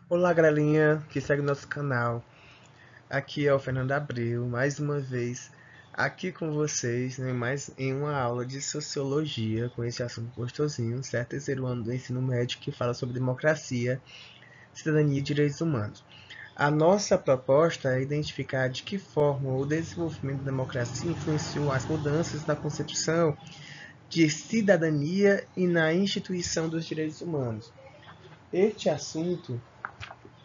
Olá, galerinha que segue nosso canal. Aqui é o Fernando Abreu, mais uma vez aqui com vocês, né, mais em uma aula de Sociologia com esse assunto gostosinho, certo? Terceiro ano do ensino médio que fala sobre democracia, cidadania e direitos humanos. A nossa proposta é identificar de que forma o desenvolvimento da democracia influenciou as mudanças na concepção de cidadania e na instituição dos direitos humanos. Este assunto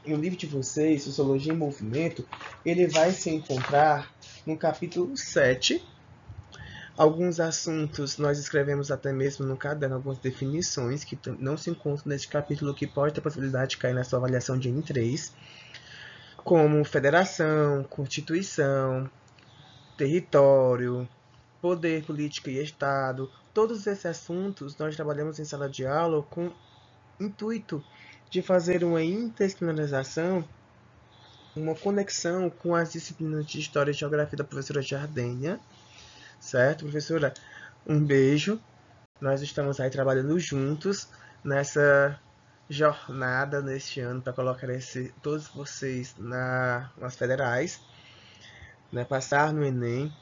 no livro de vocês, Sociologia em Movimento, ele vai se encontrar no capítulo 7. Alguns assuntos nós escrevemos até mesmo no caderno, algumas definições que não se encontram neste capítulo, que pode ter a possibilidade de cair na sua avaliação de N3, como federação, constituição, território, poder, política e Estado. Todos esses assuntos nós trabalhamos em sala de aula com o intuito de fazer uma interdisciplinarização, uma conexão com as disciplinas de História e Geografia da professora Jardênia, certo, professora? Um beijo. Nós estamos aí trabalhando juntos nessa jornada neste ano para colocar todos vocês nas federais, né, passar no Enem,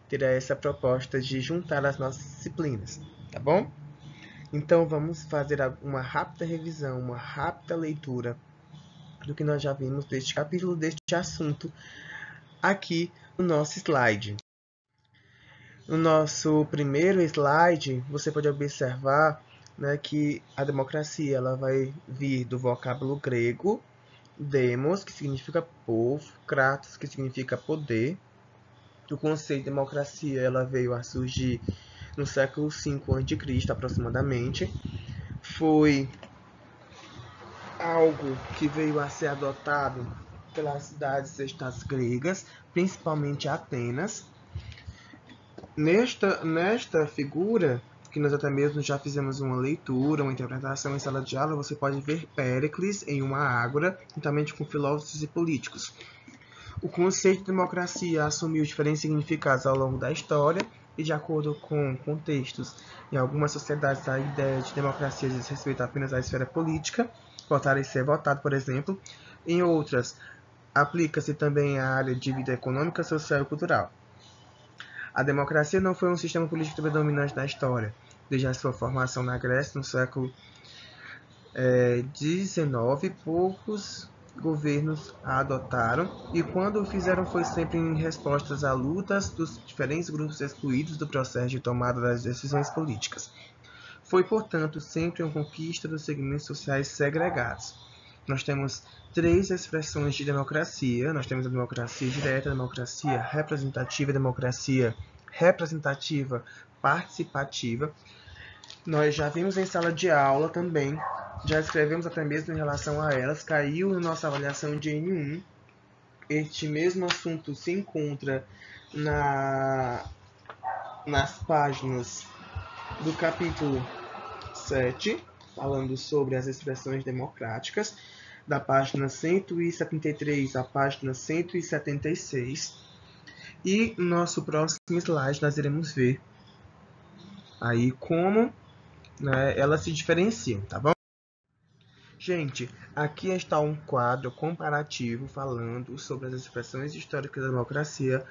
ter essa proposta de juntar as nossas disciplinas, tá bom? Então vamos fazer uma rápida revisão, uma rápida leitura do que nós já vimos deste capítulo, deste assunto, aqui no nosso slide. No nosso primeiro slide, você pode observar, né, que a democracia ela vai vir do vocábulo grego demos, que significa povo, kratos, que significa poder. O conceito de democracia ela veio a surgir no século V a.C., aproximadamente. Foi algo que veio a ser adotado pelas cidades e estados gregas, principalmente Atenas. Nesta figura, que nós até mesmo já fizemos uma leitura, uma interpretação em sala de aula, você pode ver Péricles em uma ágora, juntamente com filósofos e políticos. O conceito de democracia assumiu diferentes significados ao longo da história e, de acordo com contextos, em algumas sociedades a ideia de democracia diz respeito apenas à esfera política, votar e ser votado, por exemplo. Em outras, aplica-se também à área de vida econômica, social e cultural. A democracia não foi um sistema político predominante na história. Desde a sua formação na Grécia, no século XIX, poucos governos a adotaram, e quando o fizeram foi sempre em respostas a lutas dos diferentes grupos excluídos do processo de tomada das decisões políticas. Foi, portanto, sempre uma conquista dos segmentos sociais segregados. Nós temos três expressões de democracia. Nós temos a democracia direta, a democracia representativa e a democracia representativa participativa. Nós já vimos em sala de aula também, já escrevemos até mesmo em relação a elas, caiu na nossa avaliação de N1. Este mesmo assunto se encontra nas páginas do capítulo 7, falando sobre as expressões democráticas, da página 173 à página 176. E no nosso próximo slide nós iremos ver aí como, né, elas se diferenciam, tá bom? Gente, aqui está um quadro comparativo falando sobre as expressões históricas da democracia,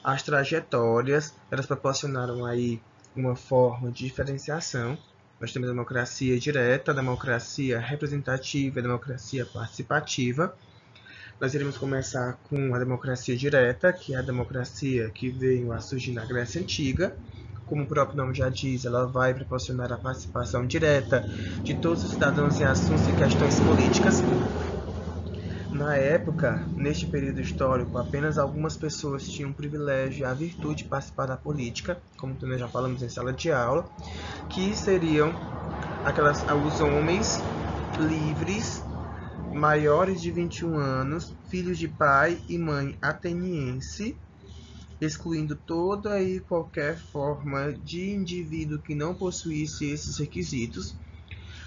as trajetórias, elas proporcionaram aí uma forma de diferenciação. Nós temos a democracia direta, a democracia representativa e a democracia participativa. Nós iremos começar com a democracia direta, que é a democracia que veio a surgir na Grécia Antiga. Como o próprio nome já diz, ela vai proporcionar a participação direta de todos os cidadãos em assuntos e questões políticas. Na época, neste período histórico, apenas algumas pessoas tinham o privilégio e a virtude de participar da política, como nós já falamos em sala de aula, que seriam os homens livres, maiores de 21 anos, filhos de pai e mãe ateniense, excluindo toda e qualquer forma de indivíduo que não possuísse esses requisitos.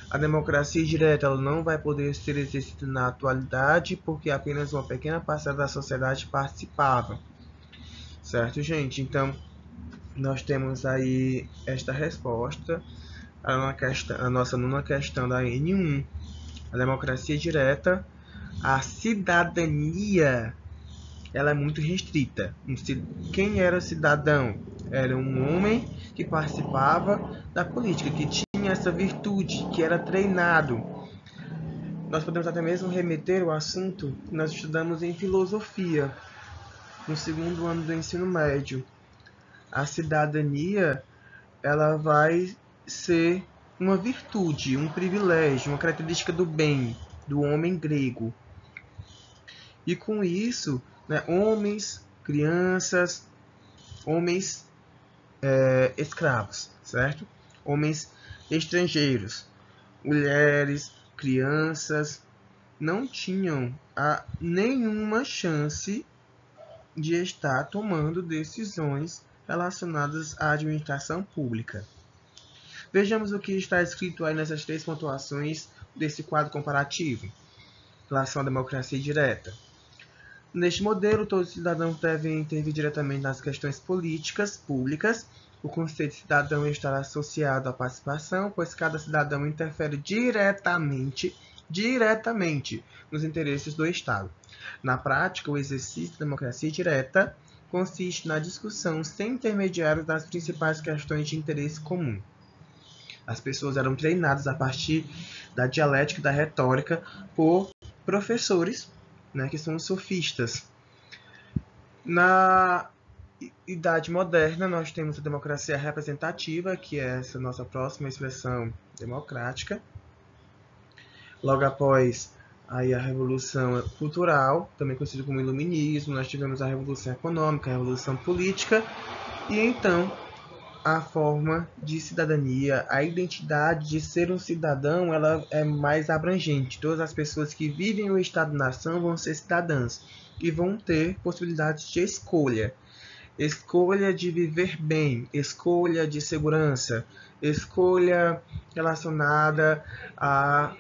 A democracia direta ela não vai poder ser exercida na atualidade porque apenas uma pequena parcela da sociedade participava. Certo, gente? Então, nós temos aí esta resposta a nossa nona questão da N1. A democracia direta A cidadania, ela é muito restrita. Quem era o cidadão? Era um homem que participava da política, que tinha essa virtude, que era treinado. Nós podemos até mesmo remeter o assunto que nós estudamos em filosofia, no segundo ano do ensino médio. A cidadania, ela vai ser uma virtude, um privilégio, uma característica do bem, do homem grego. E com isso, né, homens, crianças, homens escravos, certo? Homens estrangeiros, mulheres, crianças, não tinham nenhuma chance de estar tomando decisões relacionadas à administração pública. Vejamos o que está escrito aí nessas 3 pontuações desse quadro comparativo. Relação à democracia direta. Neste modelo, todos os cidadãos devem intervir diretamente nas questões políticas públicas. O conceito de cidadão está associado à participação, pois cada cidadão interfere diretamente nos interesses do Estado. Na prática, o exercício da democracia direta consiste na discussão sem intermediários das principais questões de interesse comum. As pessoas eram treinadas a partir da dialética e da retórica por professores, né, que são os sofistas. Na Idade Moderna, nós temos a democracia representativa, que é essa nossa próxima expressão democrática. Logo após aí a Revolução Cultural, também conhecida como Iluminismo, nós tivemos a Revolução Econômica, a Revolução Política, e então a forma de cidadania, a identidade de ser um cidadão, ela é mais abrangente. Todas as pessoas que vivem o Estado-nação vão ser cidadãs e vão ter possibilidades de escolha. Escolha de viver bem, escolha de segurança, escolha relacionada à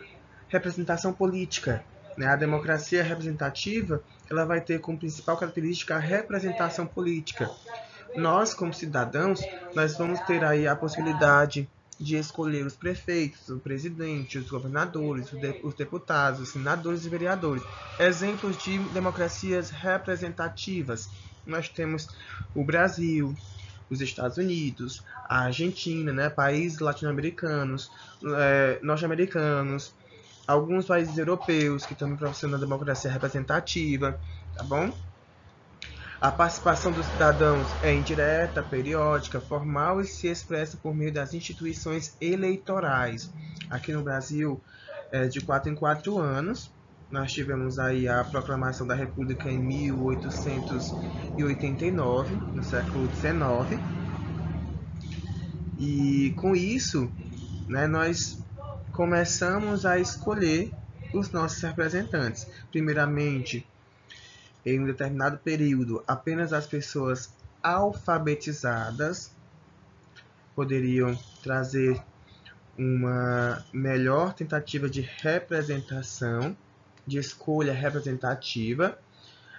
representação política. A democracia representativa, ela vai ter como principal característica a representação política. Nós, como cidadãos, nós vamos ter aí a possibilidade de escolher os prefeitos, o presidente, os governadores, os deputados, os senadores e vereadores. Exemplos de democracias representativas. Nós temos o Brasil, os Estados Unidos, a Argentina, né, países latino-americanos, norte-americanos, alguns países europeus que também proporcionam a democracia representativa, tá bom? A participação dos cidadãos é indireta, periódica, formal e se expressa por meio das instituições eleitorais. Aqui no Brasil, de 4 em 4 anos, nós tivemos aí a proclamação da República em 1889, no século XIX. E com isso, né, nós começamos a escolher os nossos representantes. Primeiramente, em um determinado período, apenas as pessoas alfabetizadas poderiam trazer uma melhor tentativa de representação, de escolha representativa.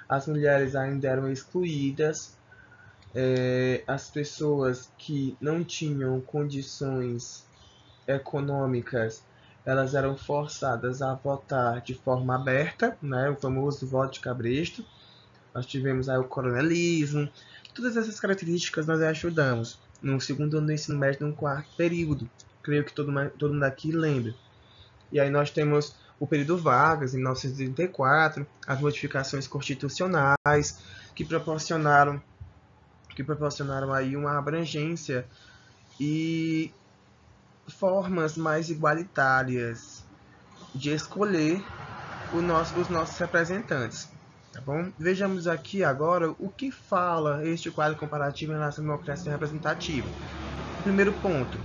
As mulheres ainda eram excluídas, as pessoas que não tinham condições econômicas, elas eram forçadas a votar de forma aberta, né, o famoso voto de cabresto. Nós tivemos aí o coronelismo. Todas essas características nós ajudamos no segundo ano do ensino médio, no quarto período. Creio que todo mundo aqui lembra. E aí nós temos o período Vargas, em 1934, as modificações constitucionais que proporcionaram aí uma abrangência e formas mais igualitárias de escolher os nossos representantes. Tá bom? Vejamos aqui agora o que fala este quadro comparativo em relação à democracia representativa. Primeiro ponto,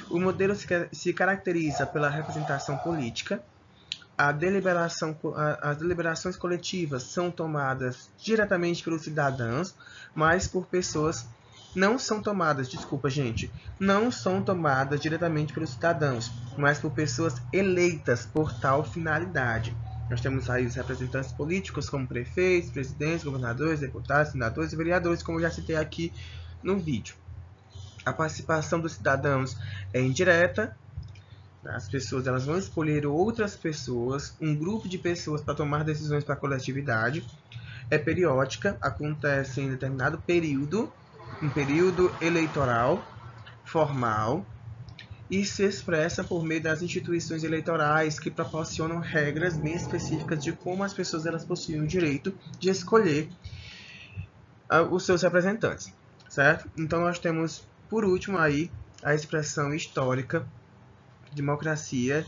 o modelo se caracteriza pela representação política. As deliberações coletivas são tomadas diretamente pelos cidadãos, mas por pessoas não são tomadas diretamente pelos cidadãos, mas por pessoas eleitas por tal finalidade. Nós temos aí os representantes políticos como prefeitos, presidentes, governadores, deputados, senadores e vereadores, como eu já citei aqui no vídeo. A participação dos cidadãos é indireta, As pessoas elas vão escolher outras pessoas, um grupo de pessoas para tomar decisões para a coletividade. É periódica, acontece em determinado período, um período eleitoral formal, e se expressa por meio das instituições eleitorais que proporcionam regras bem específicas de como as pessoas elas possuem o direito de escolher os seus representantes, certo? Então nós temos, por último, aí a expressão histórica democracia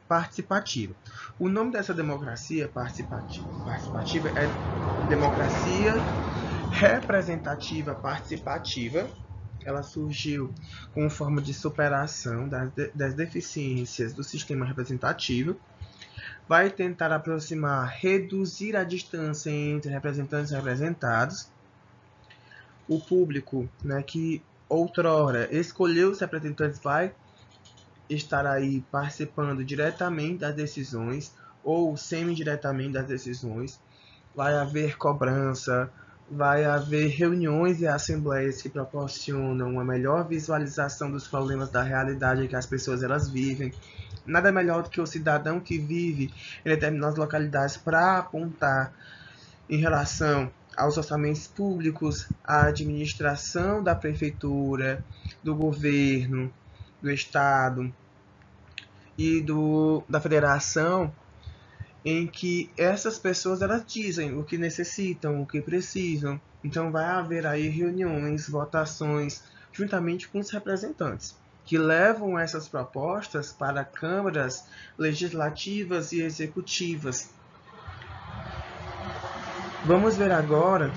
participativa. O nome dessa democracia participativa é democracia representativa participativa. Ela surgiu como forma de superação das deficiências do sistema representativo. Vai tentar aproximar, reduzir a distância entre representantes e representados. O público, né, que outrora escolheu os representantes vai estar aí participando diretamente das decisões ou semi-diretamente das decisões. Vai haver cobrança, vai haver reuniões e assembleias que proporcionam uma melhor visualização dos problemas da realidade que as pessoas elas vivem. Nada melhor do que o cidadão que vive em determinadas localidades para apontar em relação aos orçamentos públicos, à administração da prefeitura, do governo, do estado e da federação, em que essas pessoas elas dizem o que necessitam, o que precisam. Então vai haver aí reuniões, votações, juntamente com os representantes, que levam essas propostas para câmaras legislativas e executivas. Vamos ver agora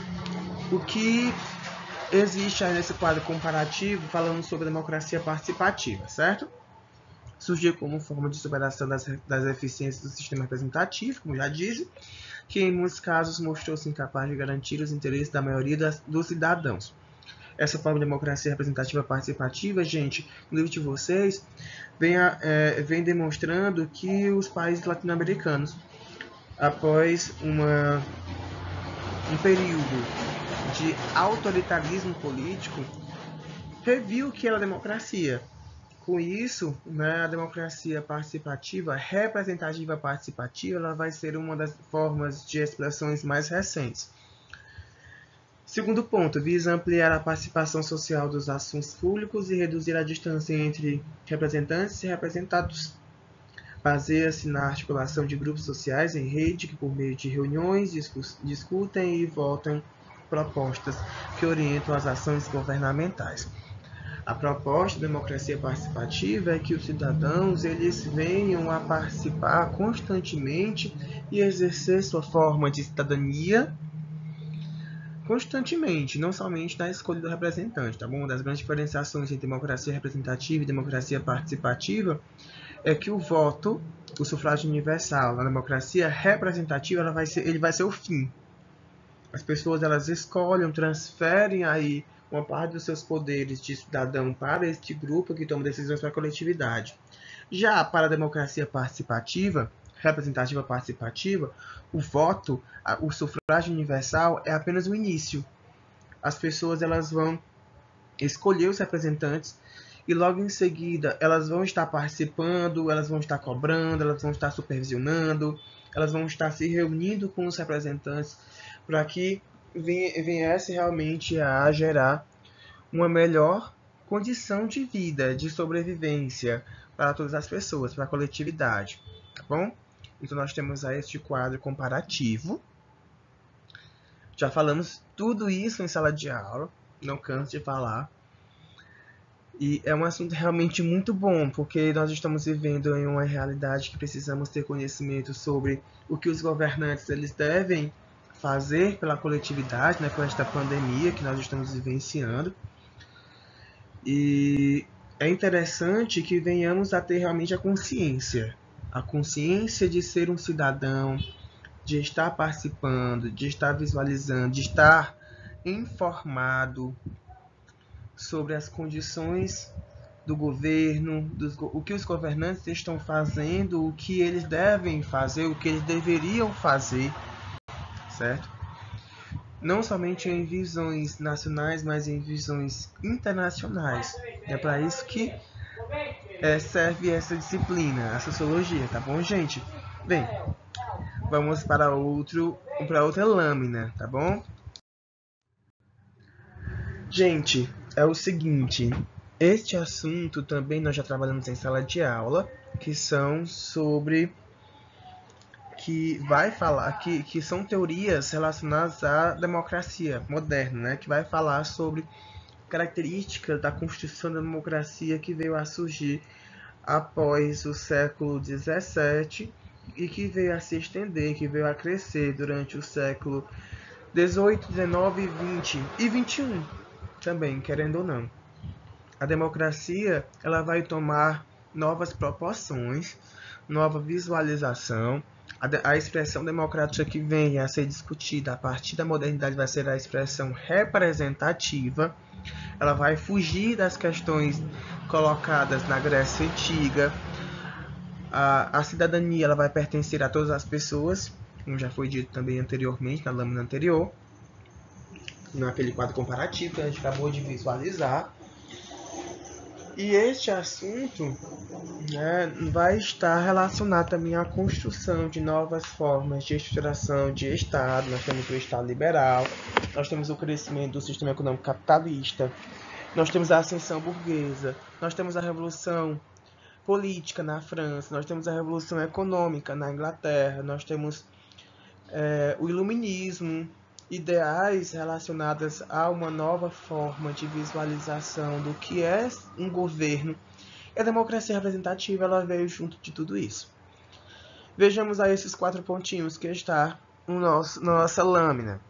o que existe aí nesse quadro comparativo falando sobre democracia participativa, certo? Surgiu como forma de superação das deficiências do sistema representativo, como já disse, que em muitos casos mostrou-se incapaz de garantir os interesses da maioria dos cidadãos. Essa forma de democracia representativa participativa, gente, no livro de vocês, vem demonstrando que os países latino-americanos, após um período de autoritarismo político, reviu o que era a democracia. Com isso, né, a democracia participativa, representativa participativa, ela vai ser uma das formas de expressões mais recentes. Segundo ponto, visa ampliar a participação social dos assuntos públicos e reduzir a distância entre representantes e representados. Baseia-se na articulação de grupos sociais em rede que, por meio de reuniões, discutem e votam propostas que orientam as ações governamentais. A proposta da democracia participativa é que os cidadãos eles venham a participar constantemente e exercer sua forma de cidadania constantemente, não somente na escolha do representante, tá bom? Uma das grandes diferenciações entre democracia representativa e democracia participativa é que o voto, o sufrágio universal, na democracia representativa, ele vai ser o fim. As pessoas elas escolhem, transferem aí uma parte dos seus poderes de cidadão para este grupo que toma decisões para a coletividade. Já para a democracia participativa, representativa participativa, o voto, o sufrágio universal é apenas o início. As pessoas elas vão escolher os representantes e logo em seguida elas vão estar participando, elas vão estar cobrando, elas vão estar supervisionando, elas vão estar se reunindo com os representantes para que viesse realmente a gerar uma melhor condição de vida, de sobrevivência para todas as pessoas, para a coletividade, tá bom? Então nós temos aí este quadro comparativo. Já falamos tudo isso em sala de aula, não canso de falar. E é um assunto realmente muito bom, porque nós estamos vivendo em uma realidade que precisamos ter conhecimento sobre o que os governantes eles devem fazer pela coletividade, né, com esta pandemia que nós estamos vivenciando. E é interessante que venhamos a ter realmente a consciência de ser um cidadão, de estar participando, de estar visualizando, de estar informado sobre as condições do governo, o que os governantes estão fazendo, o que eles devem fazer, o que eles deveriam fazer, certo? Não somente em visões nacionais, mas em visões internacionais. É para isso que serve essa disciplina, a sociologia, tá bom, gente? Bem, vamos para outra lâmina, tá bom? Gente, é o seguinte, este assunto também nós já trabalhamos em sala de aula, que são sobre que vai falar que são teorias relacionadas à democracia moderna, né? Que vai falar sobre características da construção da democracia que veio a surgir após o século XVII e que veio a se estender, que veio a crescer durante o século XVIII, XIX, XX e XXI também, querendo ou não. A democracia ela vai tomar novas proporções, nova visualização. A expressão democrática que vem a ser discutida a partir da modernidade vai ser a expressão representativa. Ela vai fugir das questões colocadas na Grécia Antiga. A cidadania ela vai pertencer a todas as pessoas, como já foi dito também anteriormente, na lâmina anterior, naquele quadro comparativo que a gente acabou de visualizar. E este assunto, né, vai estar relacionado também à construção de novas formas de estruturação de Estado. Nós temos o Estado liberal, nós temos o crescimento do sistema econômico capitalista, nós temos a ascensão burguesa, nós temos a revolução política na França, nós temos a revolução econômica na Inglaterra, nós temos o iluminismo, ideais relacionadas a uma nova forma de visualização do que é um governo. E a democracia representativa ela veio junto de tudo isso. Vejamos aí esses 4 pontinhos que está na nossa lâmina.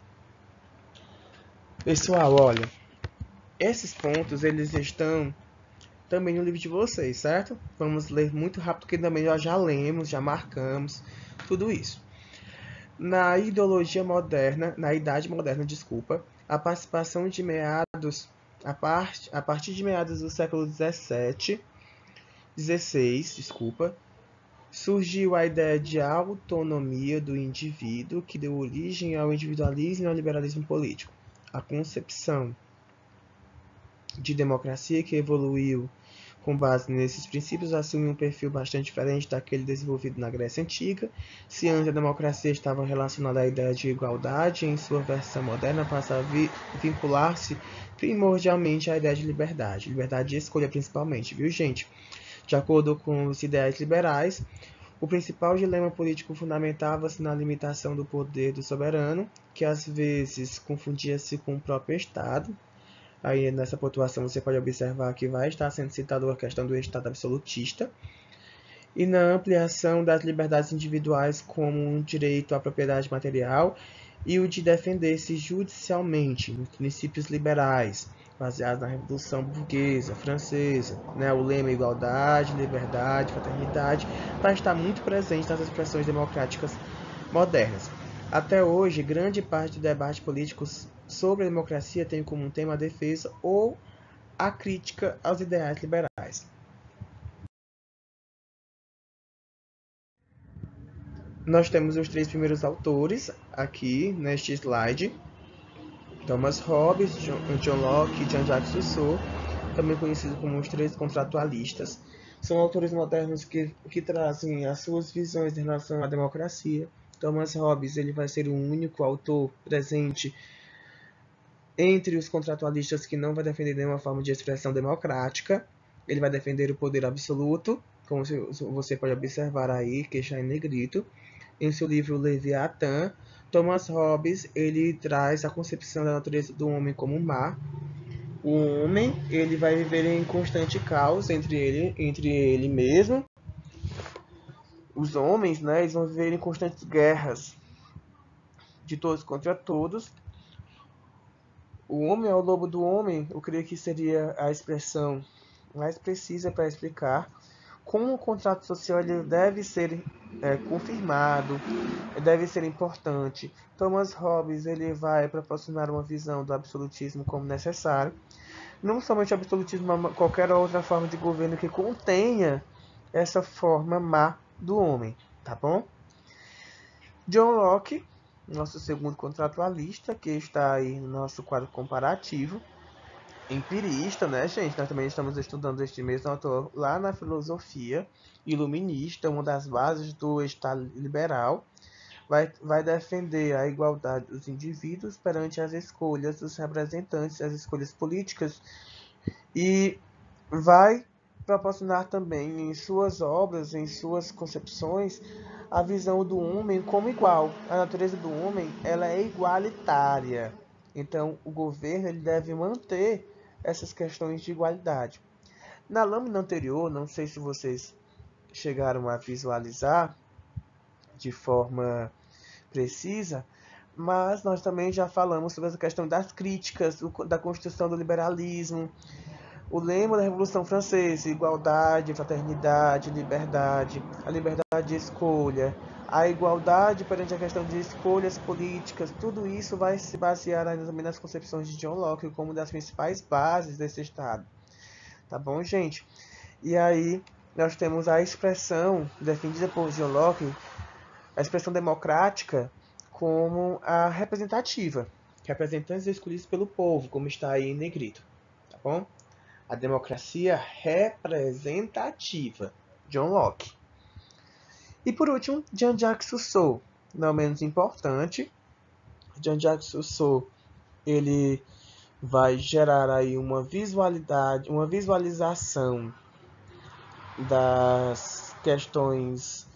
Pessoal, olha, esses pontos eles estão também no livro de vocês, certo? Vamos ler muito rápido, porque também nós já lemos, já marcamos tudo isso. Na ideologia moderna, na idade moderna, desculpa, a participação de meados, a partir de meados do século XVI, surgiu a ideia de autonomia do indivíduo, que deu origem ao individualismo e ao liberalismo político. A concepção de democracia que evoluiu com base nesses princípios assume um perfil bastante diferente daquele desenvolvido na Grécia Antiga. Se antes a democracia estava relacionada à ideia de igualdade, em sua versão moderna passa a vincular-se primordialmente à ideia de liberdade. Liberdade de escolha principalmente, viu, gente? De acordo com os ideais liberais, o principal dilema político fundamentava-se na limitação do poder do soberano, que às vezes confundia-se com o próprio Estado. Aí nessa pontuação você pode observar que vai estar sendo citada a questão do Estado absolutista e na ampliação das liberdades individuais como um direito à propriedade material e o de defender-se judicialmente nos princípios liberais, baseados na Revolução Burguesa Francesa. O lema igualdade, liberdade, fraternidade vai estar muito presente nas expressões democráticas modernas. Até hoje, grande parte do debate político sobre a democracia tem como tema a defesa ou a crítica aos ideais liberais. Nós temos os 3 primeiros autores aqui neste slide: Thomas Hobbes, John Locke e Jean-Jacques Rousseau, também conhecidos como os 3 contratualistas. São autores modernos que trazem as suas visões em relação à democracia. Thomas Hobbes ele vai ser o único autor presente entre os contratualistas que não vai defender nenhuma forma de expressão democrática. Ele vai defender o poder absoluto, como você pode observar aí, que está em negrito. Em seu livro Leviatã, Thomas Hobbes ele traz a concepção da natureza do homem como má. O homem ele vai viver em constante caos entre ele mesmo. Os homens, eles vão viver em constantes guerras de todos contra todos. O homem é o lobo do homem, eu creio que seria a expressão mais precisa para explicar como o contrato social ele deve ser confirmado, deve ser importante. Thomas Hobbes ele vai proporcionar uma visão do absolutismo como necessário, não somente o absolutismo, mas qualquer outra forma de governo que contenha essa forma má do homem, tá bom? John Locke, nosso segundo contratualista, que está aí no nosso quadro comparativo, empirista, né, gente? Nós também estamos estudando este mesmo autor lá na filosofia iluminista, uma das bases do Estado liberal. Vai defender a igualdade dos indivíduos perante as escolhas dos representantes, as escolhas políticas, e vai proporcionar também em suas obras, em suas concepções, a visão do homem como igual. A natureza do homem, ela é igualitária. Então, o governo ele deve manter essas questões de igualdade. Na lâmina anterior, não sei se vocês chegaram a visualizar de forma precisa, mas nós também já falamos sobre essa questão das críticas, da construção do liberalismo, o lema da Revolução Francesa: igualdade, fraternidade, liberdade, a liberdade de escolha, a igualdade perante a questão de escolhas políticas, tudo isso vai se basear também nas concepções de John Locke como uma das principais bases desse Estado. Tá bom, gente? E aí nós temos a expressão defendida por John Locke, a expressão democrática, como a representativa, representantes escolhidos pelo povo, como está aí em negrito. Tá bom? A democracia representativa, John Locke. E por último, Jean-Jacques Rousseau, não menos importante. Jean-Jacques Rousseau, ele vai gerar aí uma visualização das questões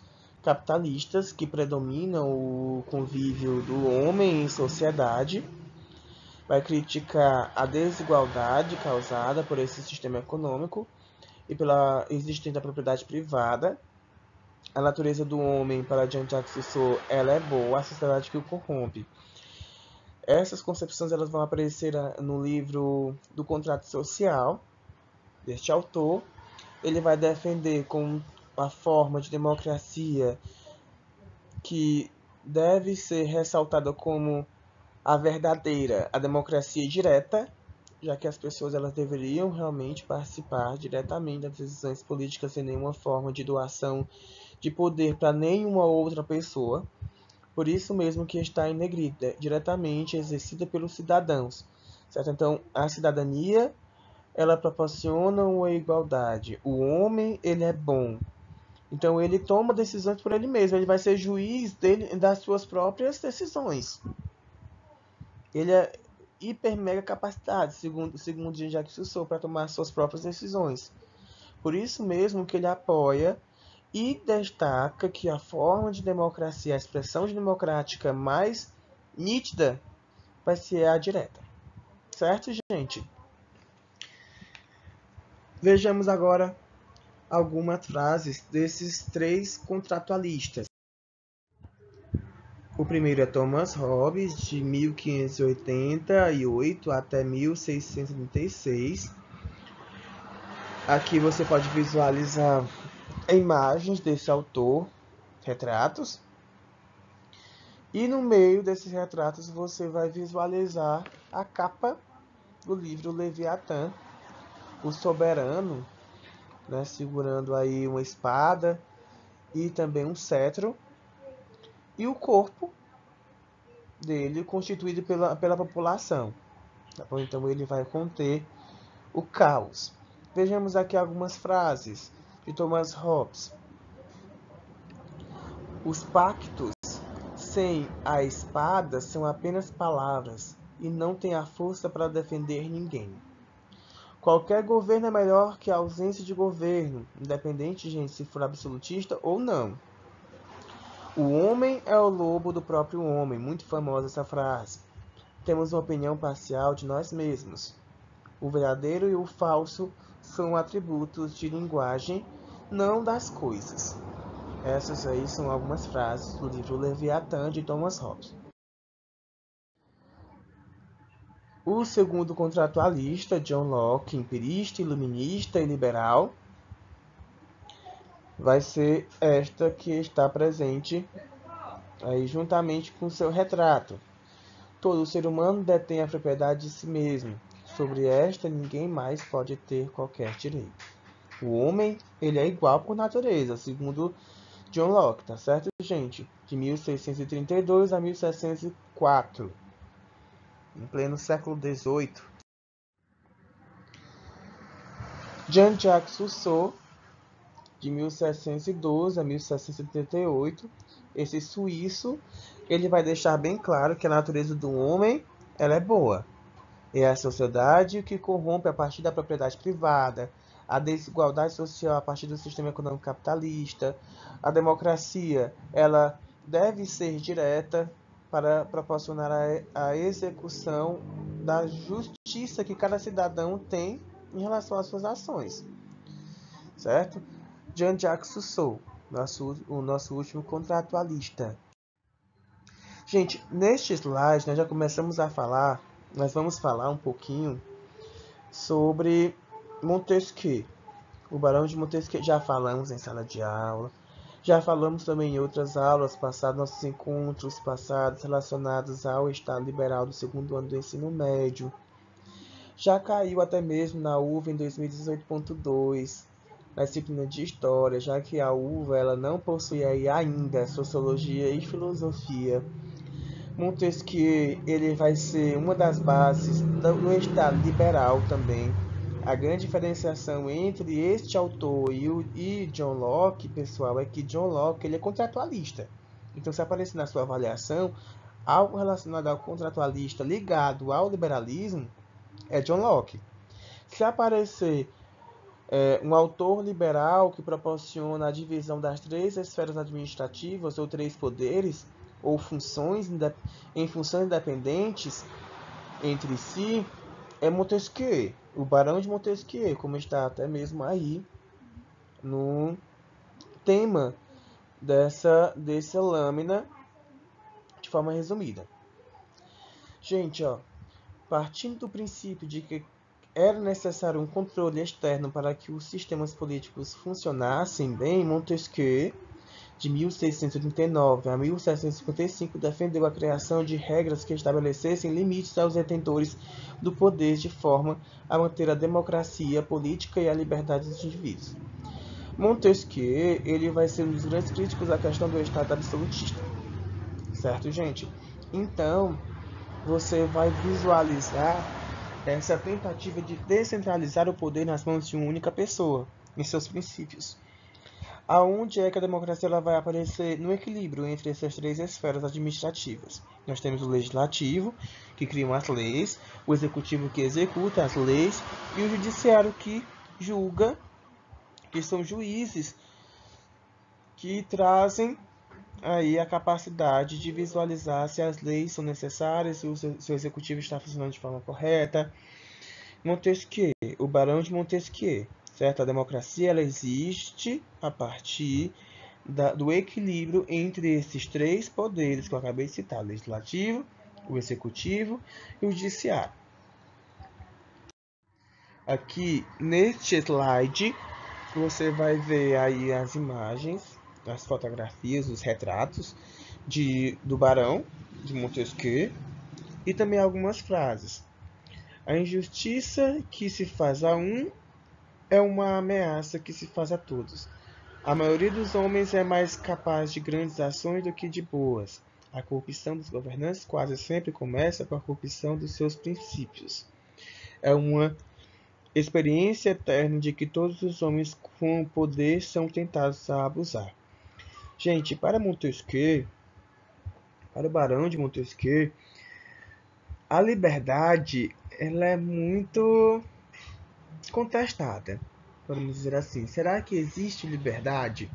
capitalistas que predominam o convívio do homem em sociedade. Vai criticar a desigualdade causada por esse sistema econômico e pela existência da propriedade privada. A natureza do homem, para Jean-Jacques Rousseau, ela é boa, a sociedade que o corrompe. Essas concepções elas vão aparecer no livro do Contrato Social, deste autor. Ele vai defender com a forma de democracia que deve ser ressaltada como a verdadeira, a democracia direta, já que as pessoas elas deveriam realmente participar diretamente das decisões políticas sem nenhuma forma de doação de poder para nenhuma outra pessoa. Por isso mesmo que está em negrita, diretamente exercida pelos cidadãos. Certo? Então, a cidadania, ela proporciona uma igualdade. O homem, ele é bom. Então, ele toma decisões por ele mesmo. Ele vai ser juiz das suas próprias decisões. Ele é hiper mega capacitado, segundo Jean-Jacques Rousseau, para tomar suas próprias decisões. Por isso mesmo que ele apoia e destaca que a forma de democracia, a expressão democrática mais nítida vai ser a direta. Certo, gente? Vejamos agora algumas frases desses três contratualistas. O primeiro é Thomas Hobbes, de 1588 até 1636. Aqui você pode visualizar imagens desse autor, retratos. E no meio desses retratos você vai visualizar a capa do livro Leviatã, o soberano, né, segurando aí uma espada e também um cetro, e o corpo dele constituído pela população. Tá bom? Então ele vai conter o caos. Vejamos aqui algumas frases de Thomas Hobbes. Os pactos sem a espada são apenas palavras e não têm a força para defender ninguém. Qualquer governo é melhor que a ausência de governo, independente, gente, se for absolutista ou não. O homem é o lobo do próprio homem, muito famosa essa frase. Temos uma opinião parcial de nós mesmos. O verdadeiro e o falso são atributos de linguagem, não das coisas. Essas aí são algumas frases do livro Leviatã, de Thomas Hobbes. O segundo contratualista, John Locke, empirista, iluminista e liberal, vai ser esta que está presente aí juntamente com seu retrato. Todo ser humano detém a propriedade de si mesmo. Sobre esta, ninguém mais pode ter qualquer direito. O homem, ele é igual por natureza, segundo John Locke, tá certo, gente? De 1632 a 1704, em pleno século XVIII. Jean-Jacques Rousseau, de 1712 a 1778, esse suíço, ele vai deixar bem claro que a natureza do homem ela é boa. É a sociedade que corrompe a partir da propriedade privada, a desigualdade social a partir do sistema econômico capitalista, a democracia ela deve ser direta para proporcionar a execução da justiça que cada cidadão tem em relação às suas ações, certo? Jean-Jacques Rousseau, o nosso último contratualista. Gente, neste slide nós já começamos a falar, nós vamos falar um pouquinho sobre Montesquieu. O Barão de Montesquieu já falamos em sala de aula, já falamos também em outras aulas passadas, nossos encontros passados relacionados ao Estado Liberal do segundo ano do ensino médio. Já caiu até mesmo na UVA em 2018.2, na disciplina de História, já que a UVA ela não possui aí ainda Sociologia e Filosofia. Montesquieu ele vai ser uma das bases do Estado liberal também. A grande diferenciação entre este autor e John Locke, pessoal, é que John Locke ele é contratualista. Então, se aparecer na sua avaliação algo relacionado ao contratualista ligado ao liberalismo, é John Locke. Se aparecer um autor liberal que proporciona a divisão das três esferas administrativas ou três poderes, ou funções em funções independentes entre si, é Montesquieu, o Barão de Montesquieu, como está até mesmo aí no tema dessa lâmina de forma resumida. Gente, partindo do princípio de que era necessário um controle externo para que os sistemas políticos funcionassem bem, Montesquieu, de 1639 a 1755, defendeu a criação de regras que estabelecessem limites aos detentores do poder de forma a manter a democracia política e a liberdade dos indivíduos. Montesquieu ele vai ser um dos grandes críticos da questão do Estado absolutista. Certo, gente? Então, você vai visualizar essa tentativa de descentralizar o poder nas mãos de uma única pessoa, em seus princípios. Aonde é que a democracia ela vai aparecer no equilíbrio entre essas três esferas administrativas? Nós temos o legislativo, que cria as leis, o executivo que executa as leis e o judiciário que julga, que são juízes que trazem aí a capacidade de visualizar se as leis são necessárias, se o executivo está funcionando de forma correta. Montesquieu, o Barão de Montesquieu, certo? A democracia ela existe a partir do equilíbrio entre esses três poderes que eu acabei de citar, o legislativo, o executivo e o judiciário. Aqui neste slide você vai ver aí as imagens, as fotografias, os retratos do Barão de Montesquieu e também algumas frases. A injustiça que se faz a um é uma ameaça que se faz a todos. A maioria dos homens é mais capaz de grandes ações do que de boas. A corrupção dos governantes quase sempre começa com a corrupção dos seus princípios. É uma experiência eterna de que todos os homens com poder são tentados a abusar. Gente, para Montesquieu, para o Barão de Montesquieu, a liberdade ela é muito contestada, podemos dizer assim. Será que existe liberdade?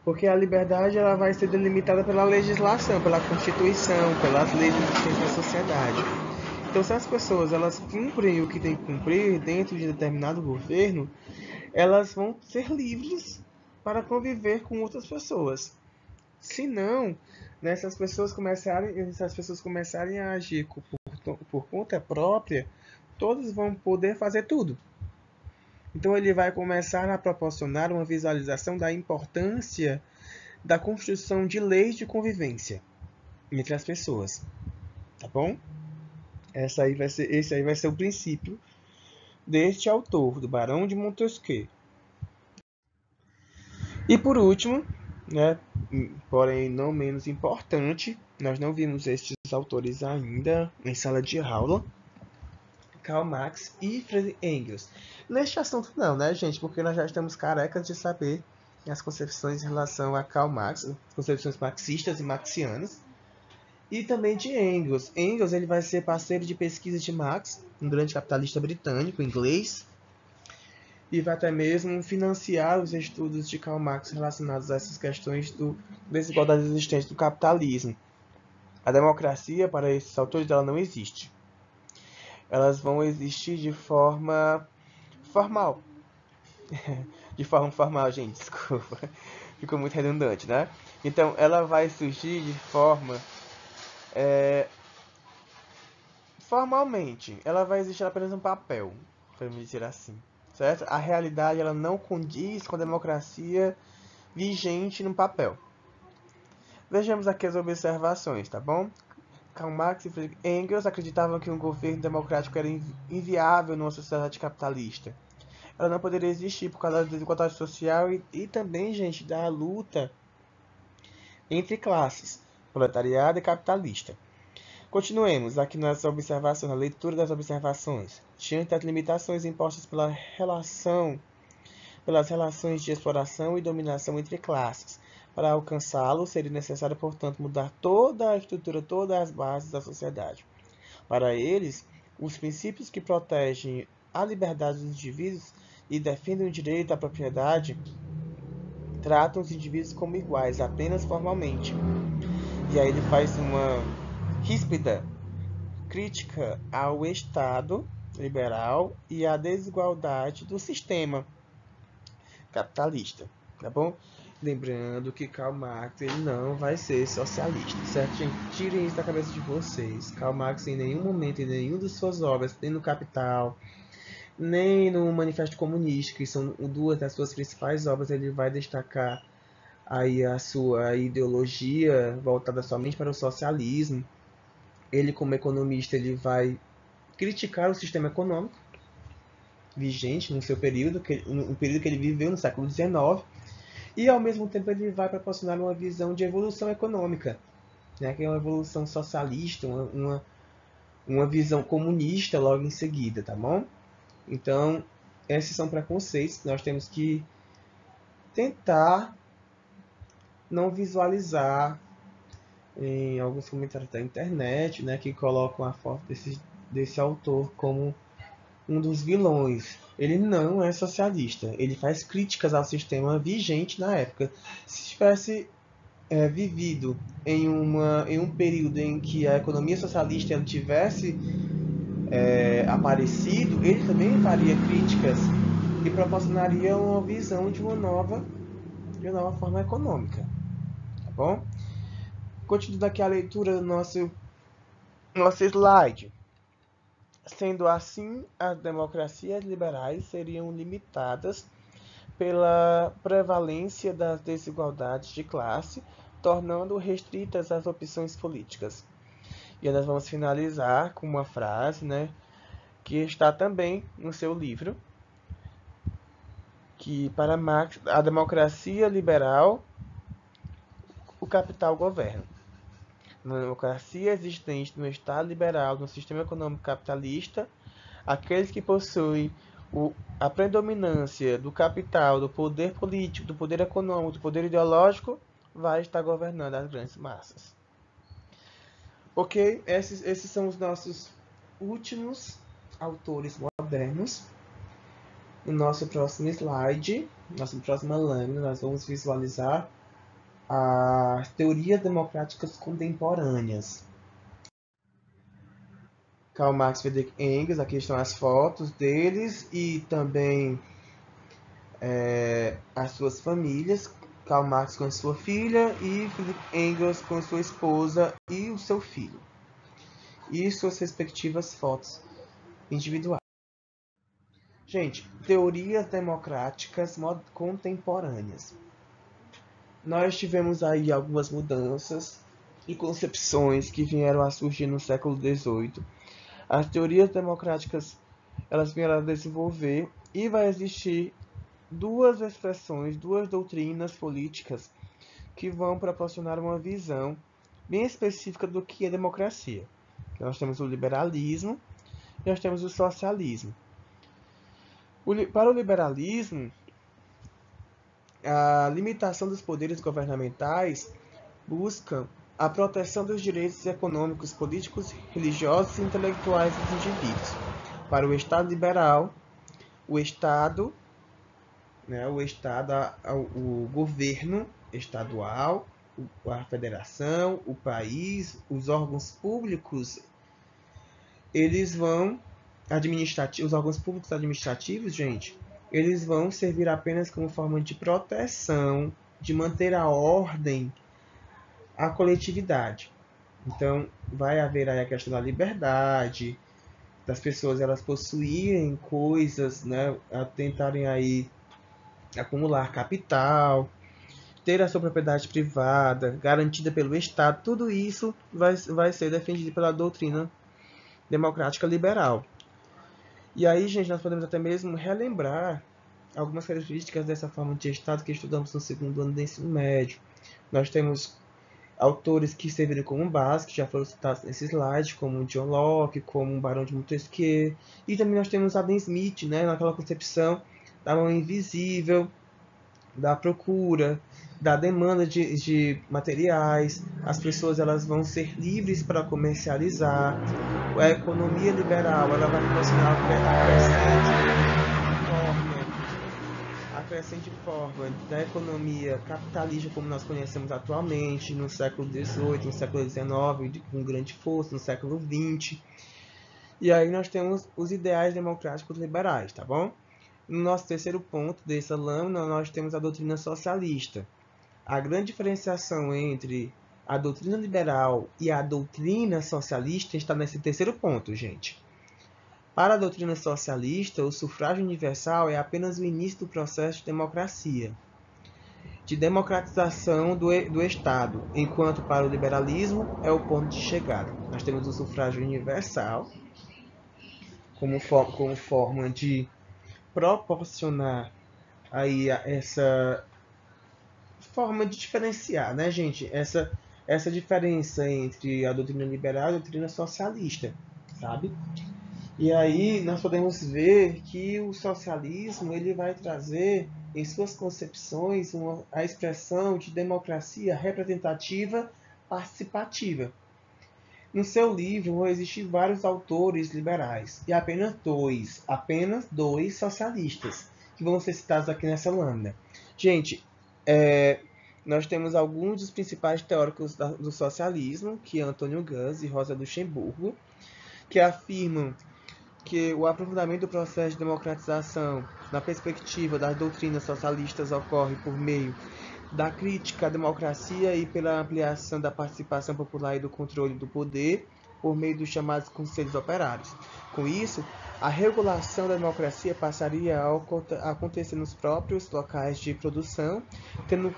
Porque a liberdade ela vai ser delimitada pela legislação, pela Constituição, pelas leis existentes na sociedade. Então, se as pessoas elas cumprem o que têm que cumprir dentro de determinado governo, elas vão ser livres para conviver com outras pessoas. Se não, né, se as pessoas começarem a agir por conta própria, todos vão poder fazer tudo. Então ele vai começar a proporcionar uma visualização da importância da construção de leis de convivência entre as pessoas. Tá bom? Esse aí vai ser o princípio deste autor, do Barão de Montesquieu. E por último, né, porém não menos importante, nós não vimos estes autores ainda em sala de aula, Karl Marx e Friedrich Engels. Neste assunto não, né, gente? Porque nós já estamos carecas de saber as concepções em relação a Karl Marx, concepções marxistas e marxianas, e também de Engels. Engels ele vai ser parceiro de pesquisa de Marx, um grande capitalista britânico, inglês, e vai até mesmo financiar os estudos de Karl Marx relacionados a essas questões da desigualdade existente do capitalismo. A democracia, para esses autores, ela não existe. Elas vão existir de forma formal. De forma formal, gente, desculpa. Ficou muito redundante, né? Então, ela vai surgir de forma formalmente. Ela vai existir apenas um papel, podemos dizer assim, certo? A realidade ela não condiz com a democracia vigente no papel. Vejamos aqui as observações, tá bom? Karl Marx e Friedrich Engels acreditavam que um governo democrático era inviável numa sociedade capitalista. Ela não poderia existir por causa da desigualdade social e também, gente, da luta entre classes, proletariado e capitalista. Continuemos aqui nas observações, na leitura das observações. Diante das limitações impostas pelas relações de exploração e dominação entre classes, para alcançá-lo, seria necessário, portanto, mudar toda a estrutura, todas as bases da sociedade. Para eles, os princípios que protegem a liberdade dos indivíduos e defendem o direito à propriedade tratam os indivíduos como iguais, apenas formalmente. E aí ele faz uma ríspida crítica ao Estado liberal e à desigualdade do sistema capitalista, tá bom? Lembrando que Karl Marx ele não vai ser socialista, certo, gente? Tirem isso da cabeça de vocês. Karl Marx em nenhum momento, em nenhuma de suas obras, nem no Capital, nem no Manifesto Comunista, que são duas das suas principais obras, ele vai destacar aí a sua ideologia voltada somente para o socialismo. Ele, como economista, ele vai criticar o sistema econômico vigente no seu período, no período que ele viveu no século XIX, e ao mesmo tempo ele vai proporcionar uma visão de evolução econômica, né, que é uma evolução socialista, uma visão comunista logo em seguida, tá bom? Então, esses são preconceitos que nós temos que tentar não visualizar em alguns comentários da internet, né, que colocam a foto desse autor como um dos vilões. Ele não é socialista, ele faz críticas ao sistema vigente na época. Se tivesse vivido em um período em que a economia socialista ela tivesse aparecido, ele também faria críticas e proporcionaria uma visão de uma nova forma econômica, tá bom? Continuando aqui a leitura do nosso slide. Sendo assim, as democracias liberais seriam limitadas pela prevalência das desigualdades de classe, tornando restritas as opções políticas. E nós vamos finalizar com uma frase, né, que está também no seu livro, que para Marx, a democracia liberal, o capital governa. Na democracia existente no Estado liberal, no sistema econômico capitalista, aqueles que possuem a predominância do capital, do poder político, do poder econômico, do poder ideológico, vai estar governando as grandes massas. Ok? Esses são os nossos últimos autores modernos. No nosso próximo slide, nossa próxima lâmina, nós vamos visualizar as teorias democráticas contemporâneas. Karl Marx e Friedrich Engels, aqui estão as fotos deles e também as suas famílias. Karl Marx com a sua filha e Friedrich Engels com a sua esposa e o seu filho. E suas respectivas fotos individuais. Gente, teorias democráticas contemporâneas. Nós tivemos aí algumas mudanças e concepções que vieram a surgir no século XVIII. As teorias democráticas elas vieram a desenvolver e vai existir duas expressões, duas doutrinas políticas que vão proporcionar uma visão bem específica do que é democracia. Nós temos o liberalismo nós temos o socialismo. Para o liberalismo, a limitação dos poderes governamentais busca a proteção dos direitos econômicos, políticos, religiosos e intelectuais dos indivíduos. Para o Estado liberal, o Estado, o governo estadual, a federação, o país, os órgãos públicos, os órgãos públicos administrativos, gente, eles vão servir apenas como forma de proteção, de manter a ordem, a coletividade. Então, vai haver aí a questão da liberdade, das pessoas elas possuírem coisas, né, a tentarem aí acumular capital, ter a sua propriedade privada garantida pelo Estado. Tudo isso vai ser defendido pela doutrina democrática liberal. E aí, gente, nós podemos até mesmo relembrar algumas características dessa forma de Estado que estudamos no segundo ano do ensino médio. Nós temos autores que serviram como base, que já foram citados nesse slide, como John Locke, como Barão de Montesquieu, e também nós temos Adam Smith, né, naquela concepção da mão invisível, da procura, da demanda de materiais. As pessoas elas vão ser livres para comercializar. A economia liberal ela vai proporcionar a crescente forma da economia capitalista como nós conhecemos atualmente, no século XVIII, no século XIX, com grande força, no século XX. E aí nós temos os ideais democráticos liberais, tá bom? No nosso terceiro ponto dessa lâmina, nós temos a doutrina socialista. A grande diferenciação entre a doutrina liberal e a doutrina socialista está nesse terceiro ponto, gente. Para a doutrina socialista, o sufrágio universal é apenas o início do processo de democracia, de democratização do Estado, enquanto para o liberalismo é o ponto de chegada. Nós temos o sufrágio universal como forma de proporcionar aí essa forma de diferenciar, né, gente? Essa diferença entre a doutrina liberal e a doutrina socialista, sabe? E aí nós podemos ver que o socialismo ele vai trazer em suas concepções a expressão de democracia representativa participativa. No seu livro vão existir vários autores liberais e apenas dois socialistas que vão ser citados aqui nessa lâmina. Gente, nós temos alguns dos principais teóricos do socialismo, que é Antônio Gans e Rosa Luxemburgo, que afirmam que o aprofundamento do processo de democratização na perspectiva das doutrinas socialistas ocorre por meio da crítica à democracia e pela ampliação da participação popular e do controle do poder por meio dos chamados conselhos operários. Com isso, a regulação da democracia passaria a acontecer nos próprios locais de produção, tendo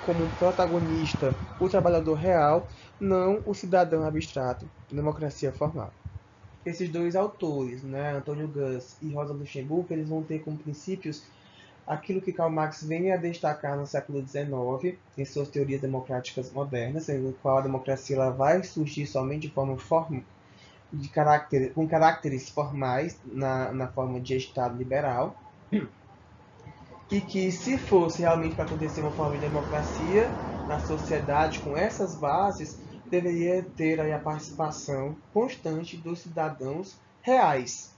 como protagonista o trabalhador real, não o cidadão abstrato, democracia formal. Esses dois autores, né, Antônio Gans e Rosa Luxemburgo, eles vão ter como princípios aquilo que Karl Marx vem a destacar no século XIX, em suas teorias democráticas modernas, em qual a democracia ela vai surgir somente de forma com caracteres formais na forma de Estado liberal, e que se fosse realmente para acontecer uma forma de democracia na sociedade com essas bases, deveria ter aí a participação constante dos cidadãos reais,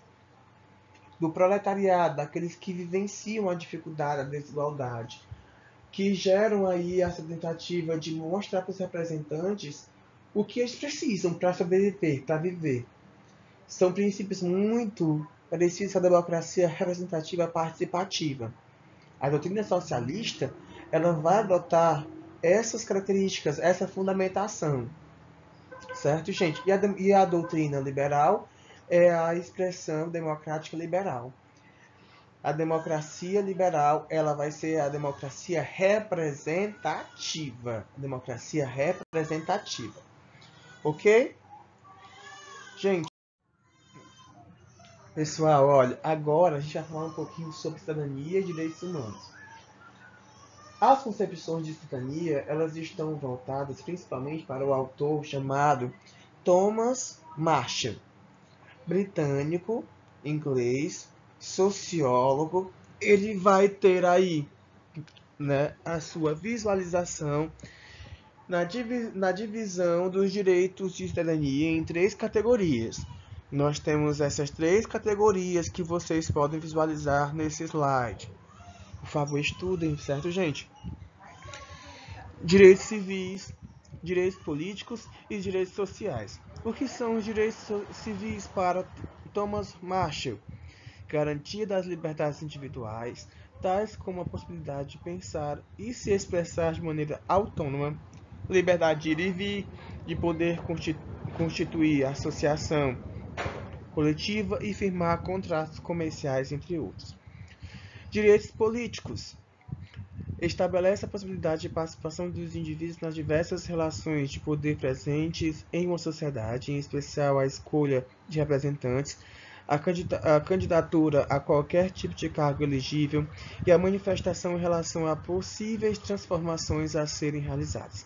do proletariado, daqueles que vivenciam a dificuldade, a desigualdade, que geram aí essa tentativa de mostrar para os representantes o que eles precisam para sobreviver, para viver. São princípios muito parecidos com a democracia representativa participativa. A doutrina socialista ela vai adotar essas características, essa fundamentação. Certo, gente? E a doutrina liberal é a expressão democrática liberal. A democracia liberal ela vai ser a democracia representativa. Democracia representativa. Ok? Gente, pessoal, olha, agora a gente vai falar um pouquinho sobre cidadania e direitos humanos. As concepções de cidadania elas estão voltadas principalmente para o autor chamado Thomas Marshall. britânico, inglês, sociólogo, ele vai ter aí, né, a sua visualização na divisão dos direitos de cidadania em 3 categorias. Nós temos essas 3 categorias que vocês podem visualizar nesse slide. Por favor, estudem, certo, gente? Direitos civis, direitos políticos e direitos sociais. O que são os direitos civis para Thomas Marshall? Garantia das liberdades individuais, tais como a possibilidade de pensar e se expressar de maneira autônoma, liberdade de ir e vir, de poder constituir associação coletiva e firmar contratos comerciais, entre outros. Direitos políticos. Estabelece a possibilidade de participação dos indivíduos nas diversas relações de poder presentes em uma sociedade, em especial a escolha de representantes, a candidatura a qualquer tipo de cargo elegível e a manifestação em relação a possíveis transformações a serem realizadas.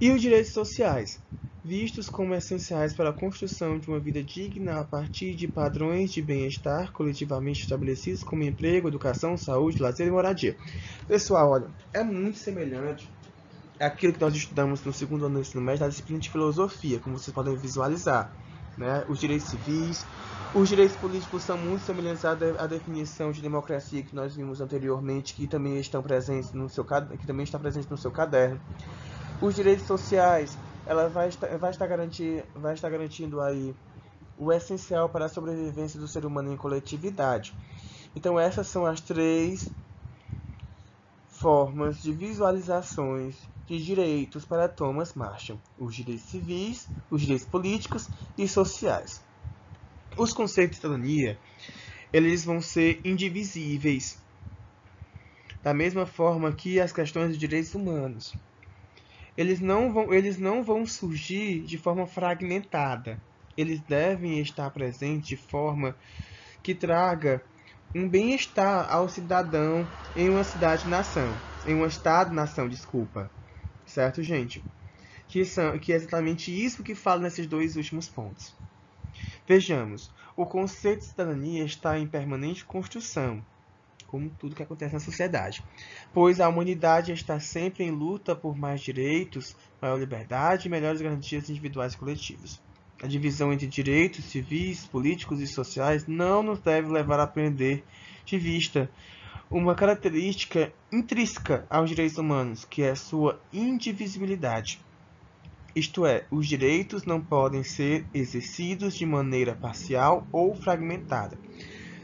E os direitos sociais, vistos como essenciais para a construção de uma vida digna a partir de padrões de bem-estar coletivamente estabelecidos como emprego, educação, saúde, lazer e moradia. Pessoal, olha, é muito semelhante àquilo que nós estudamos no segundo ano do ensino médio da disciplina de filosofia, como vocês podem visualizar, né? Os direitos civis, os direitos políticos são muito semelhantes à definição de democracia que nós vimos anteriormente, que também estão presentes no seu caderno. Os direitos sociais, ela vai estar garantindo aí o essencial para a sobrevivência do ser humano em coletividade. Então essas são as 3 formas de visualizações de direitos para Thomas Marshall: os direitos civis, os direitos políticos e sociais. Os conceitos de cidadania, eles vão ser indivisíveis, da mesma forma que as questões de direitos humanos. Eles não vão surgir de forma fragmentada. Eles devem estar presentes de forma que traga um bem-estar ao cidadão em uma cidade-nação, em um estado-nação, desculpa. Certo, gente? Que é exatamente isso que fala nesses 2 últimos pontos. Vejamos, o conceito de cidadania está em permanente construção, como tudo que acontece na sociedade, pois a humanidade está sempre em luta por mais direitos, maior liberdade e melhores garantias individuais e coletivas. A divisão entre direitos civis, políticos e sociais não nos deve levar a perder de vista uma característica intrínseca aos direitos humanos, que é sua indivisibilidade. Isto é, os direitos não podem ser exercidos de maneira parcial ou fragmentada.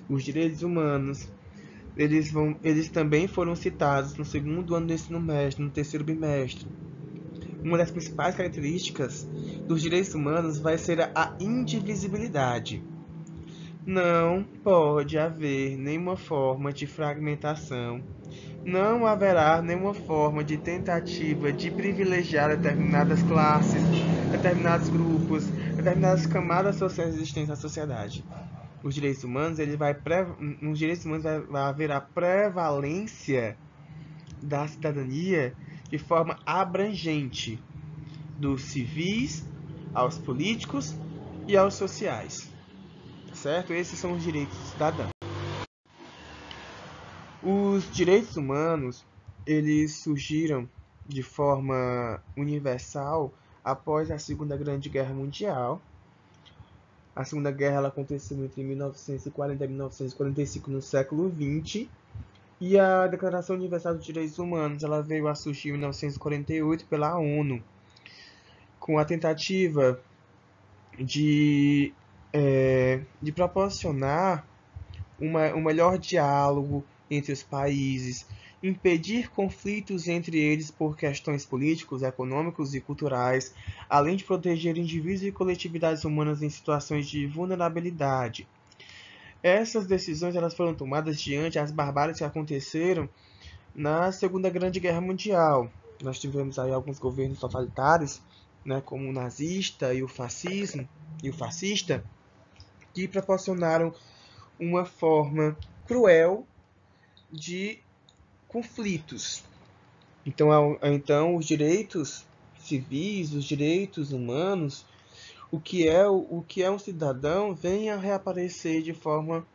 Os direitos humanos, eles também foram citados no segundo ano do ensino médio, no terceiro bimestre. Uma das principais características dos direitos humanos vai ser a indivisibilidade. Não pode haver nenhuma forma de fragmentação. Não haverá nenhuma forma de tentativa de privilegiar determinadas classes, determinados grupos, determinadas camadas sociais existentes na sociedade. Nos direitos humanos vai haver a prevalência da cidadania de forma abrangente, dos civis aos políticos e aos sociais. Certo? Esses são os direitos do cidadão. Os direitos humanos, eles surgiram de forma universal após a Segunda Grande Guerra Mundial. A Segunda Guerra ela aconteceu entre 1940 e 1945 no século XX. E a Declaração Universal dos Direitos Humanos ela veio a surgir em 1948 pela ONU, com a tentativa de proporcionar um melhor diálogo entre os países, impedir conflitos entre eles por questões políticos, econômicos e culturais, além de proteger indivíduos e coletividades humanas em situações de vulnerabilidade. Essas decisões elas foram tomadas diante das barbáries que aconteceram na Segunda Grande Guerra Mundial. Nós tivemos aí alguns governos totalitários, né, como o nazista e o fascista, que proporcionaram uma forma cruel de conflitos. Então os direitos civis, os direitos humanos, o que é um cidadão vem a reaparecer de forma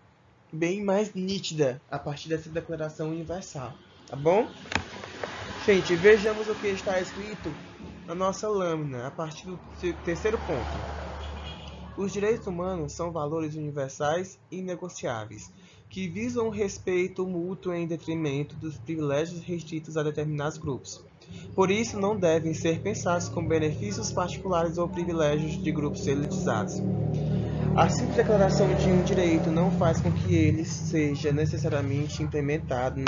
bem mais nítida a partir dessa Declaração Universal, tá bom? Gente, vejamos o que está escrito na nossa lâmina, a partir do terceiro ponto. Os direitos humanos são valores universais e inegociáveis, que visam o respeito mútuo em detrimento dos privilégios restritos a determinados grupos. Por isso, não devem ser pensados como benefícios particulares ou privilégios de grupos elitizados. A simples declaração de um direito não faz com que ele seja necessariamente implementado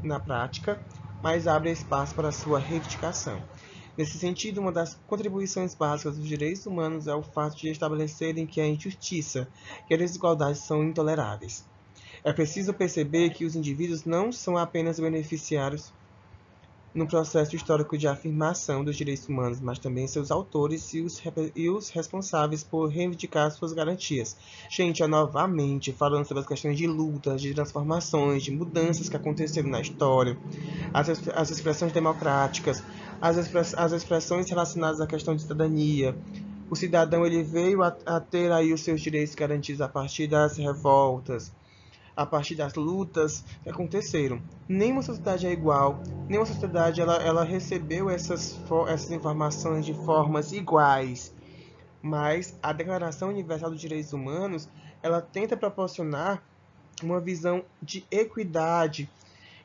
na prática, mas abre espaço para sua reivindicação. Nesse sentido, uma das contribuições básicas dos direitos humanos é o fato de estabelecerem que a injustiça e a desigualdade são intoleráveis. É preciso perceber que os indivíduos não são apenas beneficiários no processo histórico de afirmação dos direitos humanos, mas também seus autores e os responsáveis por reivindicar suas garantias. Gente, novamente falando sobre as questões de lutas, de transformações, de mudanças que aconteceram na história, as expressões democráticas, as expressões relacionadas à questão de cidadania. O cidadão ele veio a ter aí os seus direitos garantidos a partir das revoltas, a partir das lutas que aconteceram. Nenhuma sociedade é igual, nenhuma sociedade ela recebeu essas informações de formas iguais, mas a Declaração Universal dos Direitos Humanos ela tenta proporcionar uma visão de equidade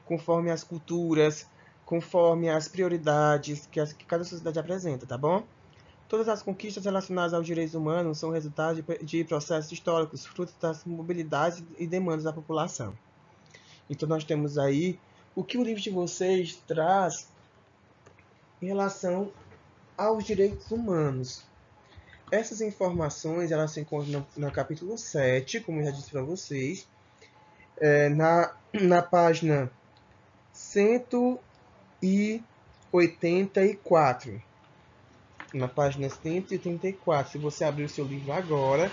conforme as culturas, conforme as prioridades que cada sociedade apresenta, tá bom? Todas as conquistas relacionadas aos direitos humanos são resultado de processos históricos, frutos das mobilidades e demandas da população. Então nós temos aí o que o livro de vocês traz em relação aos direitos humanos. Essas informações elas se encontram no capítulo 7, como eu já disse para vocês, na página 184. Na página 184, se você abrir o seu livro agora,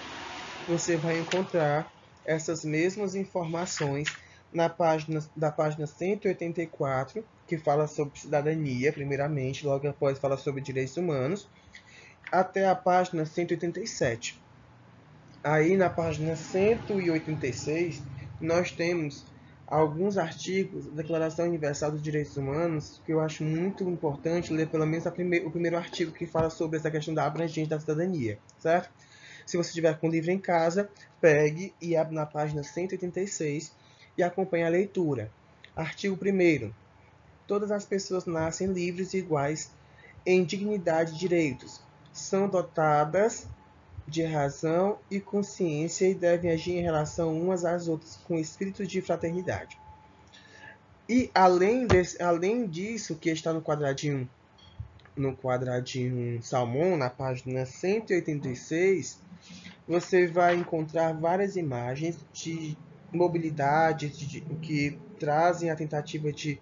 você vai encontrar essas mesmas informações da página 184, que fala sobre cidadania, primeiramente, logo após fala sobre direitos humanos, até a página 187. Aí na página 186, nós temos alguns artigos da Declaração Universal dos Direitos Humanos que eu acho muito importante ler pelo menos o primeiro artigo que fala sobre essa questão da abrangência da cidadania, certo? Se você estiver com o livro em casa, pegue e abre na página 186 e acompanhe a leitura. Artigo 1º. Todas as pessoas nascem livres e iguais em dignidade e direitos. São dotadas de razão e consciência e devem agir em relação umas às outras com espírito de fraternidade. E além disso, que está no quadradinho Salmão, na página 186, você vai encontrar várias imagens de mobilidade que trazem a tentativa de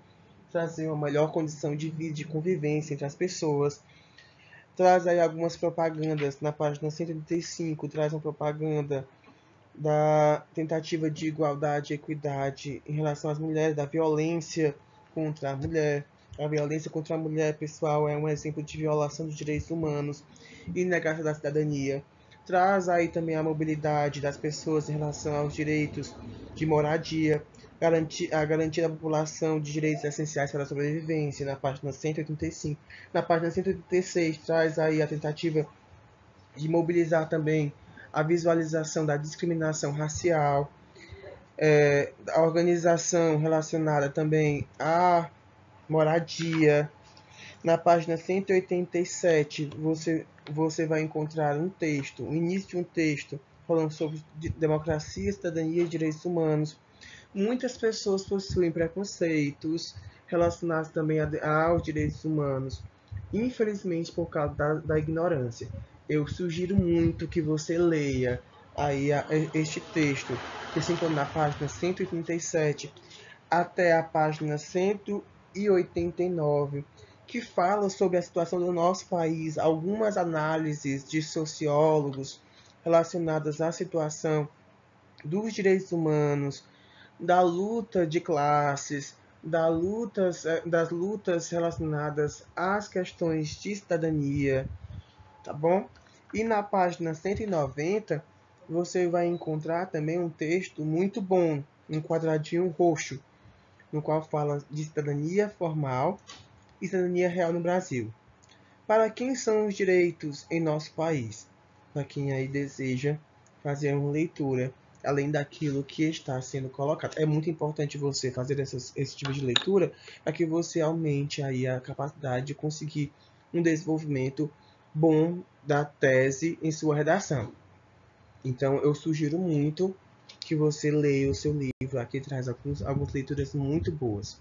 trazer uma melhor condição de vida, de convivência entre as pessoas. Traz aí algumas propagandas na página 185, traz uma propaganda da tentativa de igualdade e equidade em relação às mulheres, da violência contra a mulher. A violência contra a mulher, pessoal, é um exemplo de violação dos direitos humanos e negação da cidadania. Traz aí também a mobilidade das pessoas em relação aos direitos de moradia, a garantia da população de direitos essenciais para a sobrevivência, na página 185. Na página 186, traz aí a tentativa de mobilizar também a visualização da discriminação racial, a organização relacionada também à moradia. Na página 187, você vai encontrar um texto, o início de um texto, falando sobre democracia, cidadania e direitos humanos. Muitas pessoas possuem preconceitos relacionados também aos direitos humanos, infelizmente por causa da ignorância. Eu sugiro muito que você leia aí este texto, que se encontra na página 137 até a página 189, que fala sobre a situação do nosso país, algumas análises de sociólogos relacionadas à situação dos direitos humanos, da luta de classes, das lutas relacionadas às questões de cidadania, tá bom? E na página 190, você vai encontrar também um texto muito bom, um quadradinho roxo, no qual fala de cidadania formal e cidadania real no Brasil. Para quem são os direitos em nosso país? Para quem aí deseja fazer uma leitura além daquilo que está sendo colocado. É muito importante você fazer esse tipo de leitura para que você aumente aí a capacidade de conseguir um desenvolvimento bom da tese em sua redação. Então, eu sugiro muito que você leia o seu livro. Aqui traz algumas leituras muito boas,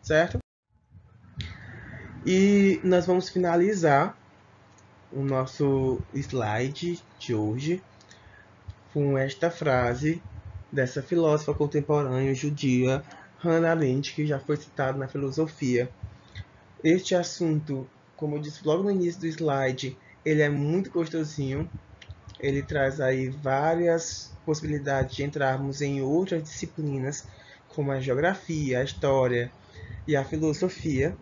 certo? E nós vamos finalizar o nosso slide de hoje com esta frase dessa filósofa contemporânea judia Hannah Arendt, que já foi citada na filosofia. Este assunto, como eu disse logo no início do slide, ele é muito gostosinho. Ele traz aí várias possibilidades de entrarmos em outras disciplinas, como a geografia, a história e a filosofia.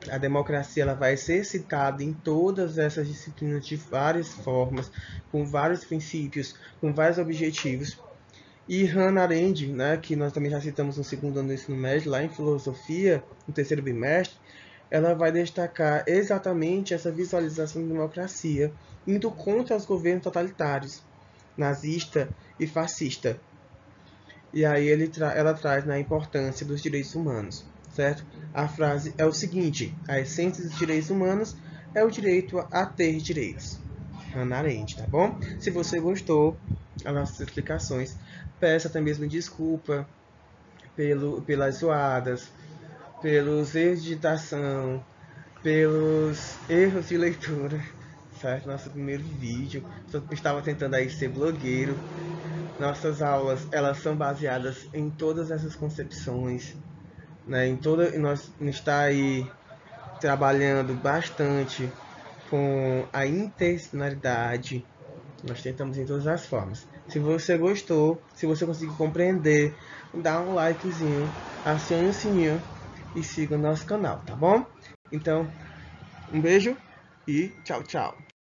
A democracia ela vai ser citada em todas essas disciplinas de várias formas, com vários princípios, com vários objetivos. E Hannah Arendt, né, que nós também já citamos no segundo ano do ensino médio, lá em filosofia, no terceiro bimestre, ela vai destacar exatamente essa visualização da democracia, indo contra os governos totalitários, nazista e fascista. E aí ela traz a importância dos direitos humanos, certo? A frase é o seguinte: a essência dos direitos humanos é o direito a ter direitos. Hannah Arendt, tá bom? Se você gostou das nossas explicações, peço até mesmo desculpa pelas zoadas, pelos erros de digitação, pelos erros de leitura, certo? Nosso primeiro vídeo, eu estava tentando aí ser blogueiro. Nossas aulas, elas são baseadas em todas essas concepções, né? Nós está aí trabalhando bastante com a intencionalidade. Nós tentamos em todas as formas. Se você gostou, se você conseguir compreender, dá um likezinho, acione o sininho e siga o nosso canal, tá bom? Então, um beijo e tchau, tchau.